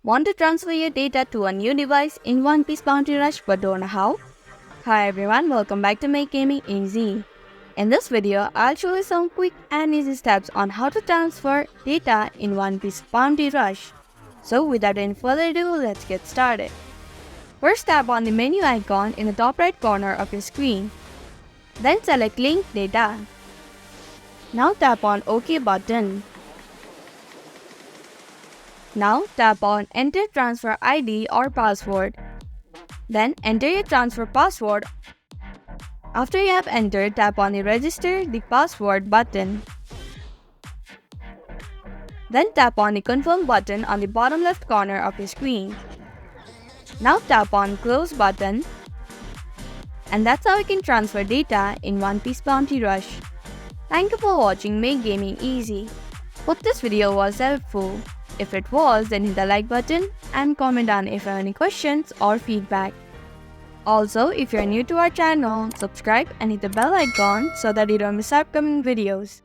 Want to transfer your data to a new device in One Piece Bounty Rush but don't know how? Hi everyone, welcome back to Make Gaming Easy. In this video, I'll show you some quick and easy steps on how to transfer data in One Piece Bounty Rush. So without any further ado, let's get started. First, tap on the menu icon in the top right corner of your screen. Then select Link Data. Now tap on OK button. Now tap on Enter Transfer ID or Password. Then enter your transfer password. After you have entered, tap on the Register the Password button. Then tap on the Confirm button on the bottom left corner of your screen. Now tap on Close button. And that's how you can transfer data in One Piece Bounty Rush. Thank you for watching Make Gaming Easy. Hope this video was helpful. If it was, then hit the like button and comment down if you have any questions or feedback. Also, if you're new to our channel, subscribe and hit the bell icon so that you don't miss upcoming videos.